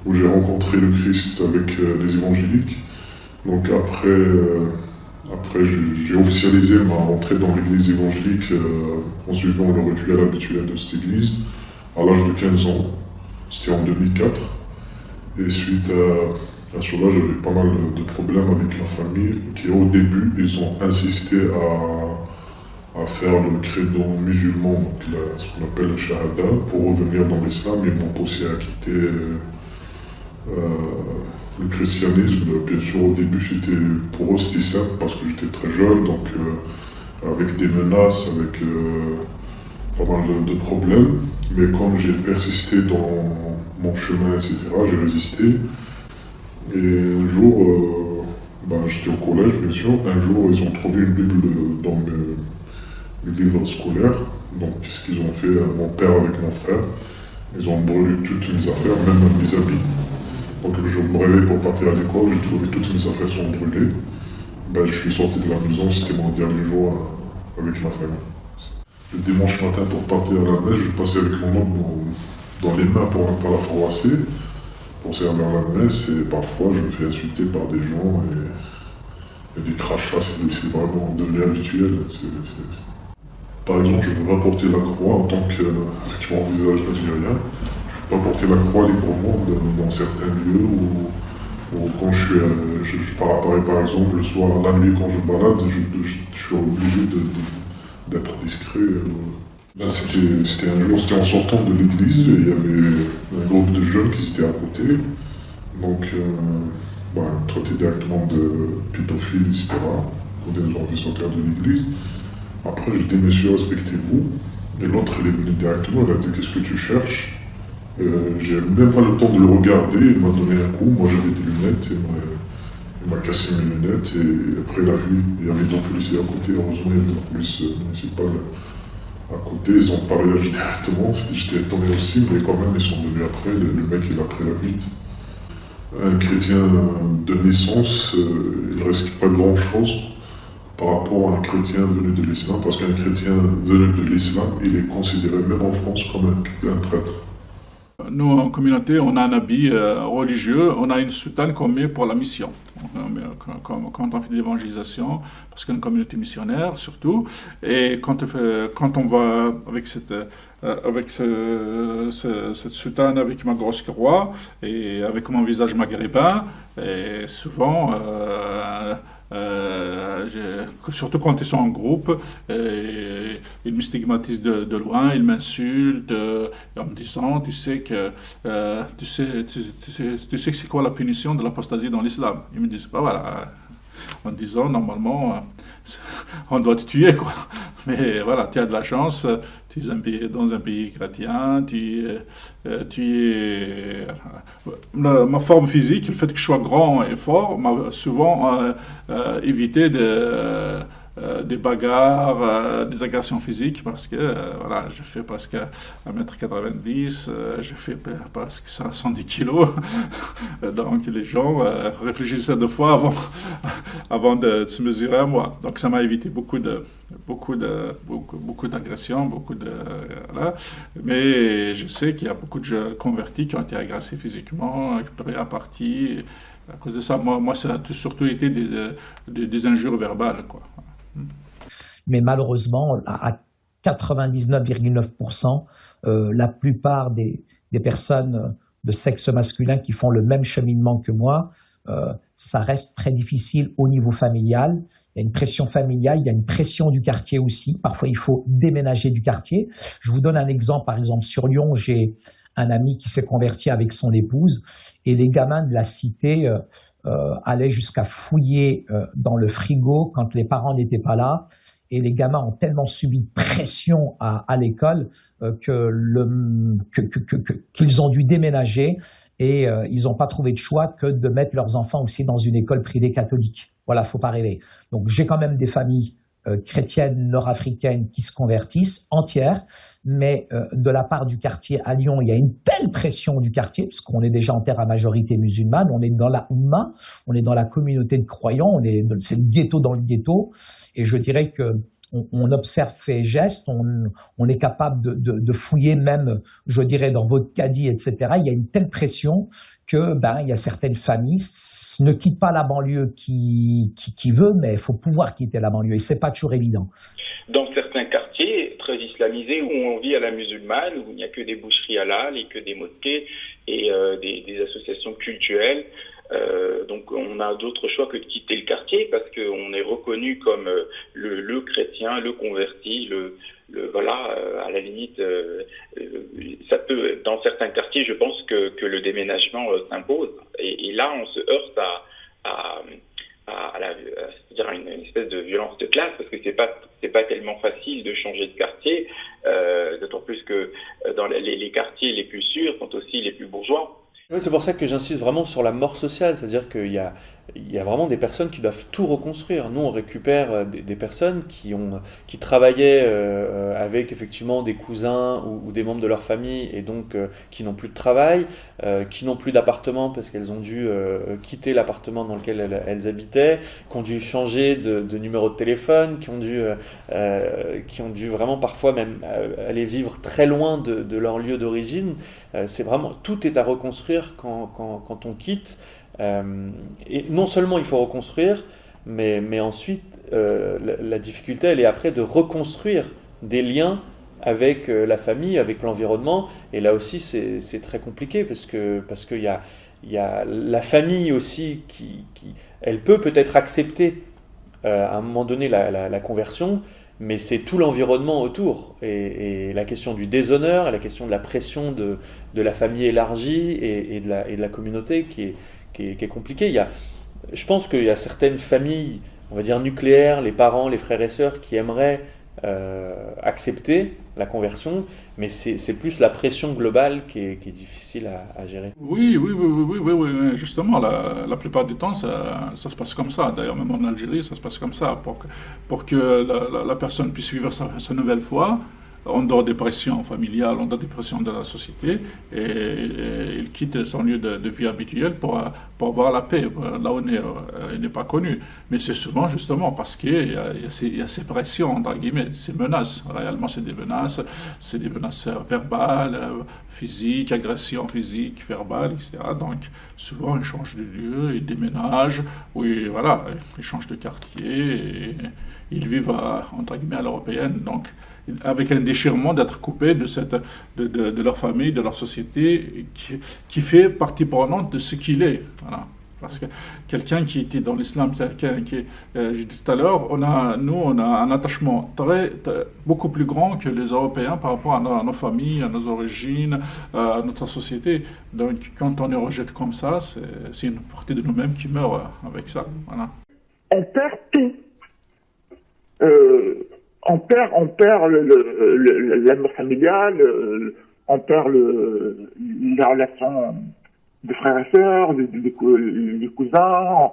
où j'ai rencontré le Christ avec les évangéliques. Donc après j'ai officialisé ma rentrée dans l'église évangélique en suivant le rituel habituel de cette église à l'âge de 15 ans. C'était en 2004. Et suite à cela, j'avais pas mal de problèmes avec la famille qui, au début, ils ont insisté à faire le credo musulman, donc ce qu'on appelle le shahada, pour revenir dans l'islam. Ils m'ont poussé à quitter le christianisme. Bien sûr, au début, pour eux, c'était simple parce que j'étais très jeune, donc avec des menaces, avec pas mal de problèmes. Mais comme j'ai persisté dans mon chemin, etc., j'ai résisté. Et un jour, j'étais au collège, bien sûr, un jour, ils ont trouvé une Bible dans mes livres scolaires. Donc, qu'est-ce qu'ils ont fait, mon père avec mon frère? Ils ont brûlé toutes mes affaires, même mes habits. Donc le jour où je me réveille pour partir à l'école, j'ai trouvé toutes mes affaires sont brûlées. Je suis sorti de la maison, c'était mon dernier jour avec ma famille. Le dimanche matin, pour partir à la messe, je passais avec mon oncle dans les mains pour ne pas la froisser, pour servir la messe, et parfois je me fais insulter par des gens, et des crachats, c'est vraiment devenu habituel. Par exemple, je ne peux pas porter la croix en tant que, avec mon visage algérien. Pas porter la croix librement dans certains lieux où quand je pars à Paris par exemple, le soir, la nuit quand je me balade, je suis obligé d'être discret. Là, c'était un jour, c'était en sortant de l'église, et il y avait un groupe de jeunes qui étaient à côté, donc traités directement de pédophiles, etc., quand ils ont fait sortir de l'église. Après, j'ai dit, monsieur, respectez-vous, et l'autre, il est venu directement, il a dit, qu'est-ce que tu cherches? J'ai même pas le temps de le regarder, il m'a donné un coup, moi j'avais des lunettes, il m'a cassé mes lunettes, et après il a vu, il y avait d'autres policiers à côté, heureusement il y avait la police municipale à côté, ils ont pas réagi directement, j'étais étonné aussi, mais quand même ils sont venus après, le mec il a pris la fuite. Un chrétien de naissance, il ne risque pas grand chose par rapport à un chrétien venu de l'islam, parce qu'un chrétien venu de l'islam, il est considéré même en France comme un traître. Nous, en communauté, on a un habit religieux, on a une soutane qu'on met pour la mission. Quand on fait de l'évangélisation, parce qu'il y a une communauté missionnaire surtout, et quand on va avec cette soutane, avec ma grosse croix, et avec mon visage maghrébin, et souvent, surtout quand ils sont en groupe, ils me stigmatisent de loin, ils m'insultent en me disant, tu sais que c'est quoi la punition de l'apostasie dans l'islam. Ils me disent, bah voilà, en disant normalement on doit te tuer, quoi. Mais voilà, tu as de la chance, tu es dans un pays chrétien, ma forme physique, le fait que je sois grand et fort, m'a souvent évité des bagarres, des agressions physiques, parce que voilà, je fais presque 1m90, je fais presque 110 kilos, donc les gens réfléchissaient 2 fois avant de se mesurer à moi. Donc ça m'a évité beaucoup d'agressions, voilà. Mais je sais qu'il y a beaucoup de convertis qui ont été agressés physiquement, pris à partie. À cause de ça, moi ça a surtout été des injures verbales, quoi. Mais malheureusement, à 99,9%, la plupart des personnes de sexe masculin qui font le même cheminement que moi, ça reste très difficile au niveau familial. Il y a une pression familiale, il y a une pression du quartier aussi. Parfois, il faut déménager du quartier. Je vous donne un exemple. Par exemple, sur Lyon, j'ai un ami qui s'est converti avec son épouse et les gamins de la cité allaient jusqu'à fouiller dans le frigo quand les parents n'étaient pas là. Et les gamins ont tellement subi de pression à l'école qu'ils ont dû déménager et ils n'ont pas trouvé de choix que de mettre leurs enfants aussi dans une école privée catholique. Voilà, faut pas rêver. Donc j'ai quand même des familles chrétiennes nord-africaines qui se convertissent entières, mais de la part du quartier à Lyon, il y a une telle pression du quartier, puisqu'on est déjà en terre à majorité musulmane, on est dans la Oumma, on est dans la communauté de croyants, c'est le ghetto dans le ghetto, et je dirais que on observe faits et gestes, on est capable de fouiller même, je dirais, dans votre caddie, etc. Il y a une telle pression que il y a certaines familles ne quittent pas la banlieue qui veut, mais il faut pouvoir quitter la banlieue et c'est pas toujours évident. Dans certains quartiers très islamisés où on vit à la musulmane, où il n'y a que des boucheries halal et que des mosquées et des associations cultuelles, donc on a d'autres choix que de quitter le quartier parce qu'on est reconnu comme le chrétien, le converti, voilà, à la limite, ça peut, dans certains quartiers, je pense que le déménagement s'impose. Et là, on se heurte c'est-à-dire à une espèce de violence de classe, parce que c'est pas tellement facile de changer de quartier, d'autant plus que dans les quartiers les plus sûrs sont aussi les plus bourgeois. Oui, c'est pour ça que j'insiste vraiment sur la mort sociale, c'est-à-dire qu'il y a vraiment des personnes qui doivent tout reconstruire. Nous, on récupère des personnes qui travaillaient avec effectivement des cousins ou des membres de leur famille et donc qui n'ont plus de travail, qui n'ont plus d'appartement parce qu'elles ont dû quitter l'appartement dans lequel elles habitaient, qui ont dû changer de numéro de téléphone, qui ont dû vraiment parfois même aller vivre très loin de leur lieu d'origine. C'est vraiment, tout est à reconstruire quand on quitte. Et non seulement il faut reconstruire, mais ensuite la difficulté elle est après de reconstruire des liens avec la famille, avec l'environnement. Et là aussi c'est très compliqué parce qu'il y a la famille aussi qui elle peut-être accepter à un moment donné la conversion, mais c'est tout l'environnement autour et la question du déshonneur, et la question de la pression de la famille élargie et de la communauté qui est compliquée. Je pense qu'il y a certaines familles, on va dire nucléaires, les parents, les frères et sœurs qui aimeraient accepter la conversion, mais c'est plus la pression globale qui est difficile à gérer. Oui, justement, la plupart du temps, ça se passe comme ça. D'ailleurs, même en Algérie, ça se passe comme ça. Pour que la personne puisse vivre sa nouvelle foi, en dehors des pressions familiales, en dehors des pressions de la société, et il quitte son lieu de vie habituel pour avoir la paix, là où il n'est pas connu. Mais c'est souvent justement parce qu'il y a ces pressions, entre guillemets, ces menaces. Réellement, c'est des menaces verbales, physiques, agressions physiques, verbales, etc. Donc, souvent, ils changent de lieu, ils déménagent, voilà, ils changent de quartier, et ils vivent, entre guillemets, à l'européenne. Donc, avec un déchirement d'être coupé de leur famille, de leur société, qui fait partie prenante de ce qu'il est. Voilà. Parce que quelqu'un qui était dans l'islam, quelqu'un qui, j'ai dit tout à l'heure, on a un attachement beaucoup plus grand que les Européens par rapport à nos familles, à nos origines, à notre société. Donc quand on les rejette comme ça, c'est une partie de nous-mêmes qui meurt avec ça. Voilà. On perd tout. On perd l'amour familial, on perd la relation des frères et sœurs, des cousins,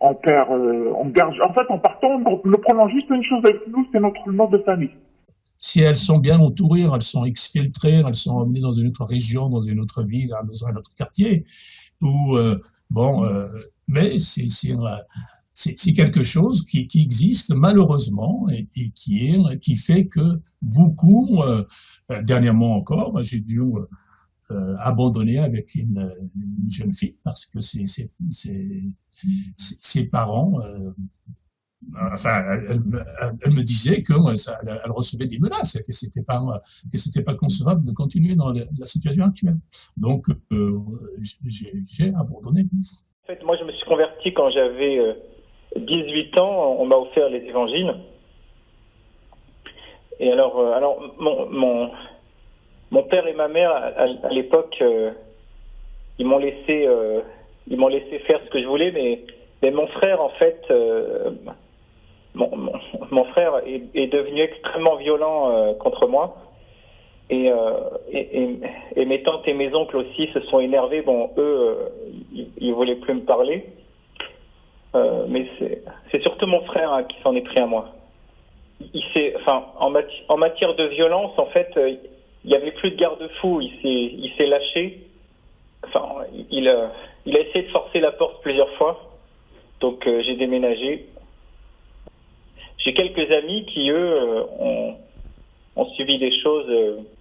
en fait, en partant, nous prenons juste une chose avec nous, c'est notre nom de famille. Si elles sont bien entourées, elles sont exfiltrées, elles sont emmenées dans une autre région, dans une autre ville, dans un autre quartier, mais c'est quelque chose qui existe malheureusement et qui fait que beaucoup, dernièrement encore, j'ai dû abandonner avec une jeune fille parce que ses parents, elle me disait que elle recevait des menaces, que c'était pas concevable de continuer dans la situation actuelle. Donc j'ai abandonné. En fait, moi je me suis converti quand j'avais 18 ans, on m'a offert les évangiles. Et alors mon père et ma mère à l'époque, ils m'ont laissé faire ce que je voulais, mais mon frère en fait, mon frère est devenu extrêmement violent contre moi. Et mes tantes et mes oncles aussi se sont énervés. Bon, eux, ils voulaient plus me parler. Mais c'est surtout mon frère qui s'en est pris à moi. En matière de violence, en fait, il n'y avait plus de garde-fou. Il s'est lâché. Enfin, il a essayé de forcer la porte plusieurs fois. Donc, j'ai déménagé. J'ai quelques amis qui, eux, ont subi des choses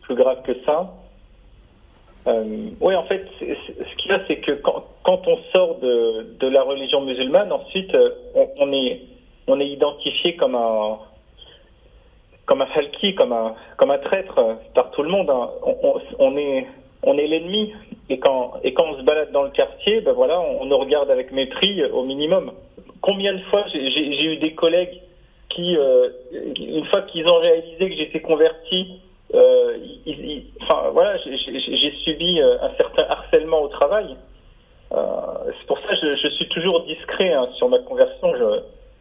plus graves que ça. Oui, en fait, ce qu'il y a, c'est que quand on sort de la religion musulmane, ensuite, on est identifié comme un halki, comme un traître par tout le monde. Hein. On est l'ennemi. Et quand on se balade dans le quartier, ben voilà, on nous regarde avec mépris au minimum. Combien de fois j'ai eu des collègues qui, une fois qu'ils ont réalisé que j'étais converti, j'ai subi un certain harcèlement au travail. C'est pour ça que je suis toujours discret sur ma conversion.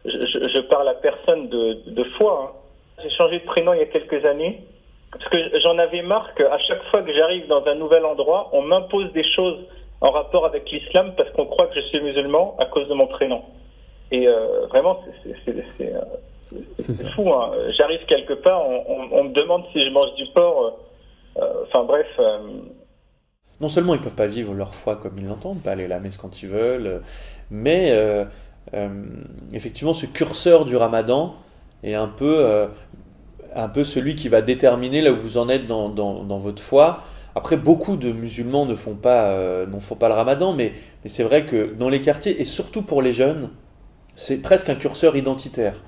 Je parle à personne de foi. Hein. J'ai changé de prénom il y a quelques années parce que j'en avais marre qu'à chaque fois que j'arrive dans un nouvel endroit, on m'impose des choses en rapport avec l'islam parce qu'on croit que je suis musulman à cause de mon prénom. Et vraiment, c'est fou. Hein. J'arrive quelque part, on me demande si je mange du porc. Non seulement ils peuvent pas vivre leur foi comme ils l'entendent, pas aller à la messe quand ils veulent, mais effectivement ce curseur du Ramadan est un peu celui qui va déterminer là où vous en êtes dans votre foi. Après, beaucoup de musulmans ne font pas le Ramadan, mais c'est vrai que dans les quartiers, et surtout pour les jeunes, c'est presque un curseur identitaire.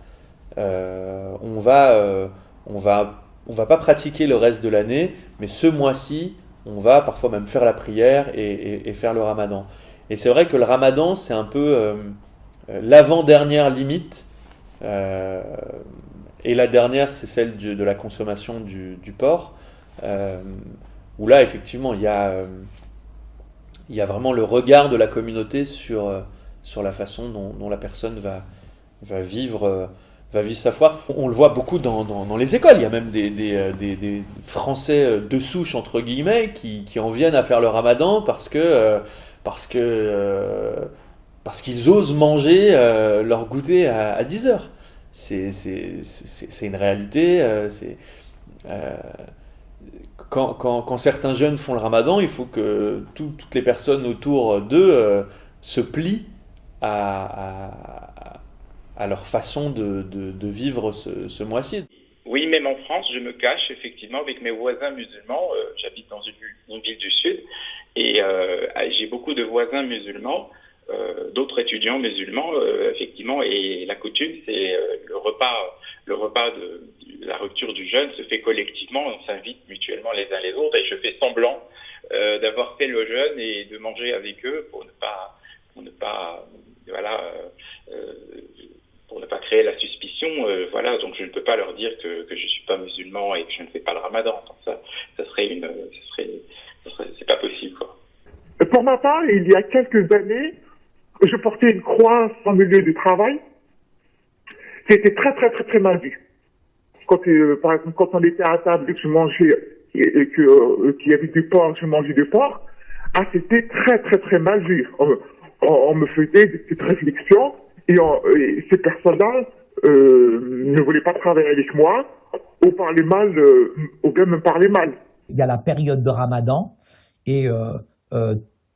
On va pas pratiquer le reste de l'année, mais ce mois-ci, on va parfois même faire la prière et faire le Ramadan. Et c'est vrai que le Ramadan, c'est un peu l'avant-dernière limite, et la dernière, c'est celle de la consommation du porc, où là, effectivement, il y a vraiment le regard de la communauté sur la façon dont la personne va vivre sa foi. On le voit beaucoup dans les écoles. Il y a même des Français de souche, entre guillemets, qui en viennent à faire le Ramadan parce qu'ils osent manger leur goûter à 10h. C'est une réalité. Quand certains jeunes font le Ramadan, il faut que toutes les personnes autour d'eux se plient à leur façon de vivre ce mois-ci. Oui, même en France, je me cache effectivement avec mes voisins musulmans. J'habite dans une ville du Sud et j'ai beaucoup de voisins musulmans, d'autres étudiants musulmans, effectivement. Et la coutume, c'est le repas de la rupture du jeûne se fait collectivement. On s'invite mutuellement les uns les autres et je fais semblant d'avoir fait le jeûne et de manger avec eux pour ne pas, voilà, pour ne pas créer la suspicion, voilà, donc je ne peux pas leur dire que je suis pas musulman et que je ne fais pas le ramadan. Donc c'est pas possible, quoi. Pour ma part, il y a quelques années, je portais une croix en milieu du travail. C'était très, très, très, très mal vu. Par exemple, quand on était à table et que je mangeais, et qu'il y avait du porc, je mangeais du porc, c'était très, très, très mal vu. On me faisait des petites réflexions, et ces personnes-là ne voulaient pas travailler avec moi, ou parlaient mal, ou bien me parlaient mal. Il y a la période de Ramadan, et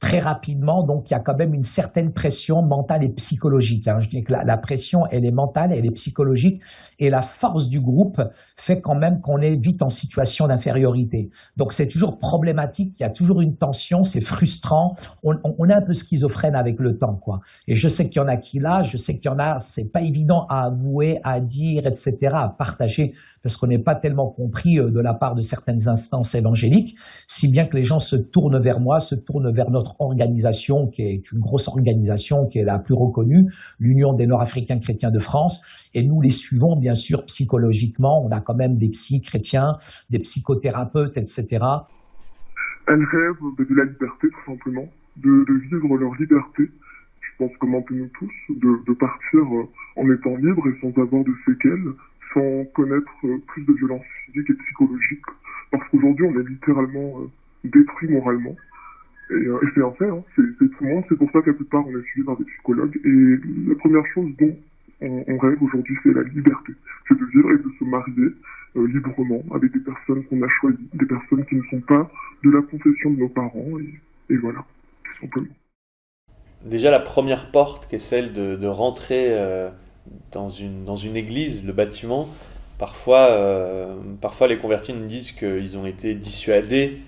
très rapidement, donc il y a quand même une certaine pression mentale et psychologique. Je dis que la pression, elle est mentale, elle est psychologique, et la force du groupe fait quand même qu'on est vite en situation d'infériorité. Donc c'est toujours problématique, il y a toujours une tension, c'est frustrant, on est un peu schizophrène avec le temps, quoi. Et je sais qu'il y en a qui là, je sais qu'il y en a, c'est pas évident à avouer, à dire, etc., à partager, parce qu'on n'est pas tellement compris de la part de certaines instances évangéliques, si bien que les gens se tournent vers moi, se tournent vers notre organisation, qui est une grosse organisation, qui est la plus reconnue, l'Union des Nord-Africains chrétiens de France, et nous les suivons bien sûr psychologiquement. On a quand même des psys chrétiens, des psychothérapeutes, etc. Elles rêvent de la liberté, tout simplement, de vivre leur liberté. Je pense comme un peu nous tous, de partir en étant libre et sans avoir de séquelles, sans connaître plus de violence physique et psychologique, parce qu'aujourd'hui on est littéralement détruit moralement. Et c'est un fait, hein. C'est tout le monde. C'est pour ça que la plupart on est suivi par des psychologues. Et la première chose dont on rêve aujourd'hui, c'est la liberté. C'est de vivre et de se marier librement avec des personnes qu'on a choisies, des personnes qui ne sont pas de la confession de nos parents. Et voilà, tout simplement. Déjà la première porte, qui est celle de rentrer dans une église, le bâtiment, parfois les convertis nous disent qu'ils ont été dissuadés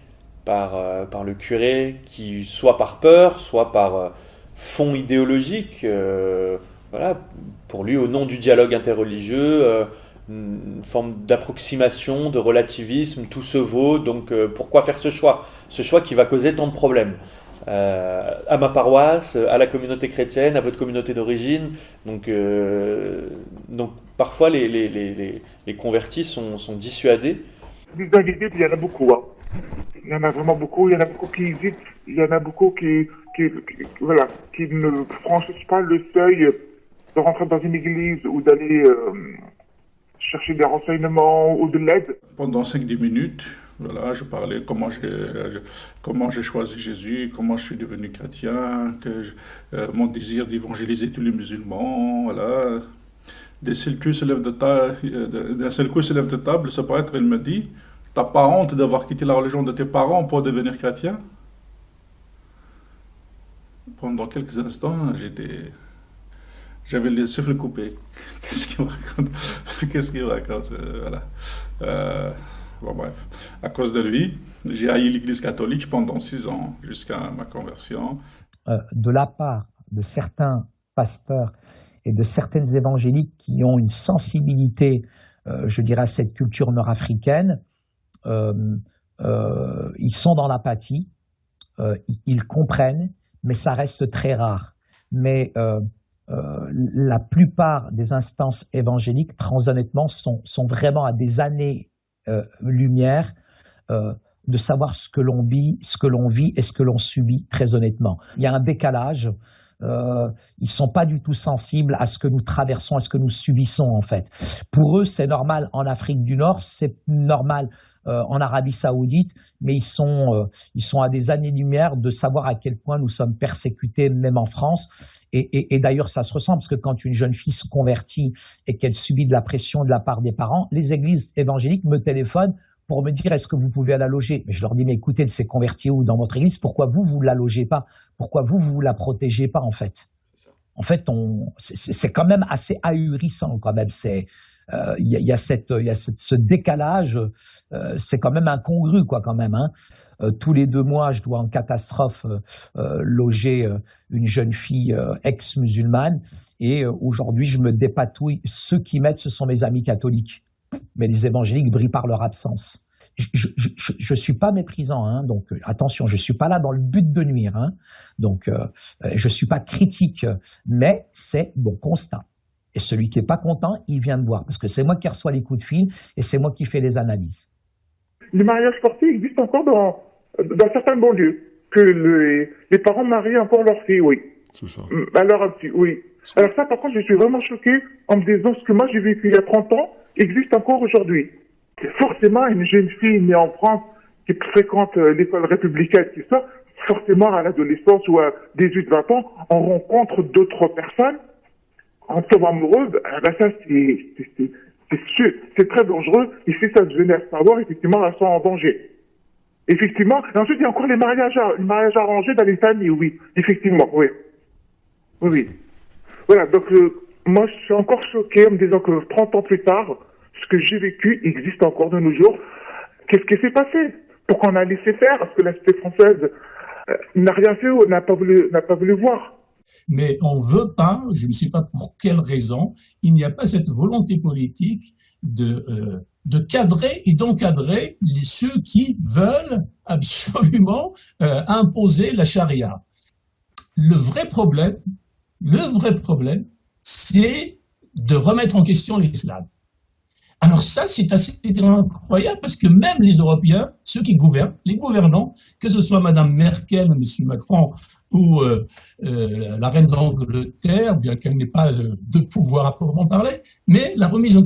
par le curé, qui soit par peur, soit par fond idéologique, voilà, pour lui au nom du dialogue interreligieux, une forme d'approximation, de relativisme, tout se vaut, donc pourquoi faire ce choix qui va causer tant de problèmes à ma paroisse, à la communauté chrétienne, à votre communauté d'origine, donc parfois les convertis sont dissuadés. Des individus, il y en a beaucoup, hein. Il y en a vraiment beaucoup, il y en a beaucoup qui hésitent, il y en a beaucoup qui ne franchissent pas le seuil de rentrer dans une église ou d'aller chercher des renseignements ou de l'aide. Pendant 5-10 minutes, voilà, je parlais comment j'ai choisi Jésus, comment je suis devenu chrétien, mon désir d'évangéliser tous les musulmans, voilà. D'un seul coup, se lève de table, ce prêtre, il me dit: t'as pas honte d'avoir quitté la religion de tes parents pour devenir chrétien? Pendant quelques instants, j'avais le souffle coupé. Qu'est-ce qu'il me raconte? Voilà. Bon, bref. À cause de lui, j'ai haï l'Église catholique pendant 6 ans, jusqu'à ma conversion. De la part de certains pasteurs et de certaines évangéliques qui ont une sensibilité, je dirais, à cette culture nord-africaine, ils sont dans l'apathie, ils comprennent, mais ça reste très rare. Mais la plupart des instances évangéliques, très honnêtement, sont vraiment à des années-lumière de savoir ce que l'on vit et ce que l'on subit, très honnêtement. Il y a un décalage. Ils sont pas du tout sensibles à ce que nous traversons, à ce que nous subissons en fait. Pour eux, c'est normal en Afrique du Nord, c'est normal en Arabie Saoudite, mais ils sont à des années-lumière de savoir à quel point nous sommes persécutés, même en France. Et d'ailleurs, ça se ressent parce que quand une jeune fille se convertit et qu'elle subit de la pression de la part des parents, les églises évangéliques me téléphonent pour me dire: est-ce que vous pouvez la loger? Mais je leur dis: mais écoutez, elle s'est convertie où dans votre église? Pourquoi vous la logez pas? Pourquoi vous la protégez pas en fait? En fait, c'est quand même assez ahurissant quand même. Il y a ce décalage, c'est quand même incongru quoi quand même. Hein. Tous les 2 mois, je dois en catastrophe loger une jeune fille ex-musulmane, et aujourd'hui je me dépatouille. Ceux qui m'aident, ce sont mes amis catholiques. Mais les évangéliques brillent par leur absence. Je suis pas méprisant, hein, donc attention, je suis pas là dans le but de nuire, hein, donc je suis pas critique, mais c'est mon constat. Et celui qui est pas content, il vient me voir, parce que c'est moi qui reçois les coups de fil et c'est moi qui fais les analyses. Les mariages forcés existent encore dans certaines banlieues, que les parents marient encore leurs filles, oui. C'est ça. Alors, oui. Alors ça, par contre, je suis vraiment choqué en me disant ce que moi j'ai vécu il y a 30 ans existe encore aujourd'hui. Forcément, une jeune fille née en France qui fréquente l'école républicaine, tout ça, forcément à l'adolescence ou à 18-20 ans, on rencontre d'autres personnes en tombe amoureuse. Ben ça, c'est sûr, c'est très dangereux. Et si ça devenait à savoir, effectivement, elles sont en danger. Effectivement. Et ensuite, il y a encore les mariages arrangés dans les familles, oui. Effectivement, oui. Oui. Voilà, donc moi, je suis encore choqué en me disant que 30 ans plus tard, ce que j'ai vécu existe encore de nos jours. Qu'est-ce qui s'est passé? Pourquoi on a laissé faire? Parce que la société française n'a rien fait ou n'a pas voulu voir. Mais on veut pas, je ne sais pas pour quelle raison, il n'y a pas cette volonté politique de cadrer et d'encadrer ceux qui veulent absolument imposer la charia. Le vrai problème, c'est de remettre en question l'islam. Alors ça, c'est assez incroyable parce que même les Européens, ceux qui gouvernent, les gouvernants, que ce soit Madame Merkel, Monsieur Macron ou la reine d'Angleterre, bien qu'elle n'ait pas de pouvoir à proprement parler, mais la remise en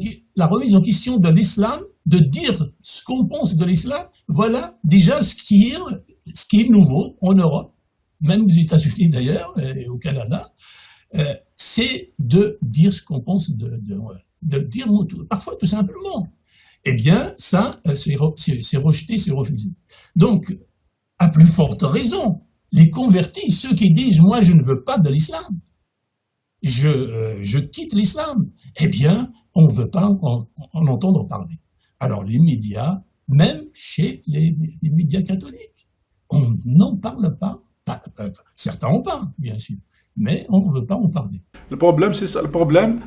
question de l'islam, de dire ce qu'on pense de l'islam, voilà déjà ce qui est nouveau en Europe, même aux États-Unis d'ailleurs, et au Canada, c'est de dire ce qu'on pense de dire parfois tout simplement. Eh bien, ça, c'est rejeté, c'est refusé. Donc, à plus forte raison, les convertis, ceux qui disent, moi, je ne veux pas de l'islam, je quitte l'islam, eh bien, on ne veut pas en entendre parler. Alors, les médias, même chez les médias catholiques, on n'en parle pas. Certains en parlent, bien sûr, mais on ne veut pas en parler. Le problème, c'est ça. Le problème,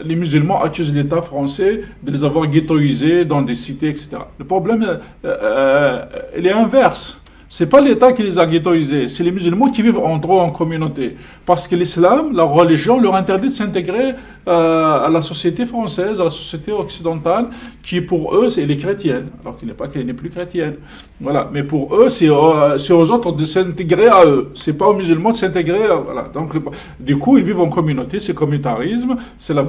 les musulmans accusent l'État français de les avoir ghettoisés dans des cités, etc. Le problème, il est inverse. C'est pas l'État qui les a ghettoisés, c'est les musulmans qui vivent entre eux en communauté. Parce que l'islam, la religion, leur interdit de s'intégrer à la société française, à la société occidentale, qui pour eux, elle est chrétienne, alors qu'elle n'est plus chrétienne. Voilà. Mais pour eux, c'est aux autres de s'intégrer à eux. C'est pas aux musulmans de s'intégrer. Voilà. Donc, du coup, ils vivent en communauté, c'est communautarisme, c'est la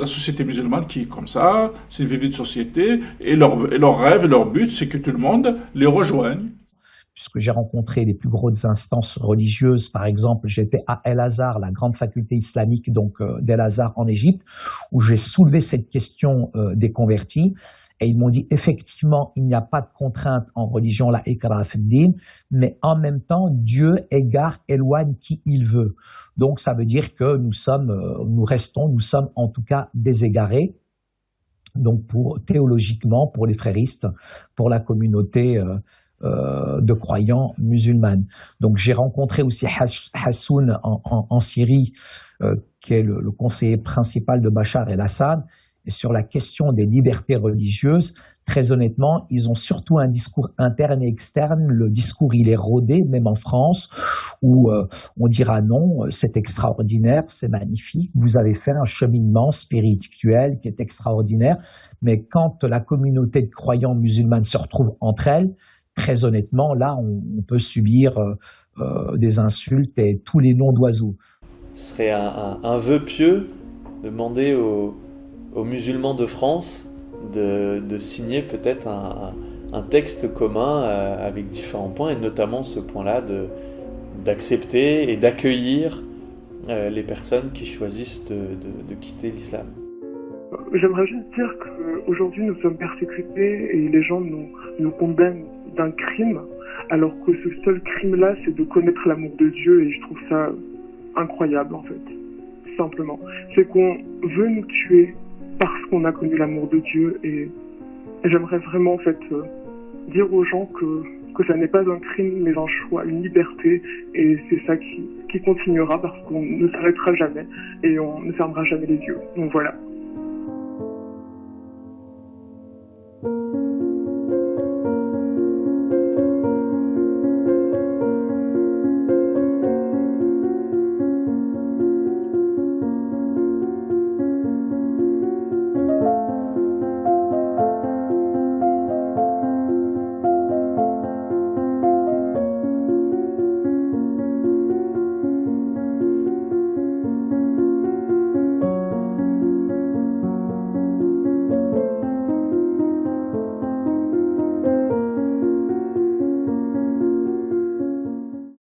société musulmane qui est comme ça, c'est une vie de société, et leur rêve, leur but, c'est que tout le monde les rejoigne. Puisque j'ai rencontré les plus grosses instances religieuses, par exemple, j'étais à El Azhar, la grande faculté islamique donc d'El Azhar en Égypte, où j'ai soulevé cette question des convertis, et ils m'ont dit effectivement, il n'y a pas de contrainte en religion, la ikra fid-din, mais en même temps, Dieu éloigne qui il veut. Donc ça veut dire que nous sommes en tout cas déségarés. Donc théologiquement, pour les fréristes, pour la communauté de croyants musulmanes. Donc j'ai rencontré aussi Hassoun en Syrie, qui est le conseiller principal de Bachar el-Assad, et sur la question des libertés religieuses, très honnêtement, ils ont surtout un discours interne et externe. Le discours, il est rodé, même en France, où on dira non, c'est extraordinaire, c'est magnifique, vous avez fait un cheminement spirituel qui est extraordinaire, mais quand la communauté de croyants musulmanes se retrouve entre elles, très honnêtement, là, on peut subir des insultes et tous les noms d'oiseaux. Ce serait un vœu pieux de demander aux musulmans de France de signer peut-être un texte commun avec différents points, et notamment ce point-là d'accepter et d'accueillir les personnes qui choisissent de quitter l'islam. J'aimerais juste dire qu'aujourd'hui nous sommes persécutés et les gens nous condamnent d'un crime, alors que ce seul crime-là, c'est de connaître l'amour de Dieu, et je trouve ça incroyable en fait, simplement. C'est qu'on veut nous tuer parce qu'on a connu l'amour de Dieu, et j'aimerais vraiment en fait dire aux gens que ça n'est pas un crime mais un choix, une liberté, et c'est ça qui continuera parce qu'on ne s'arrêtera jamais et on ne fermera jamais les yeux. Donc voilà.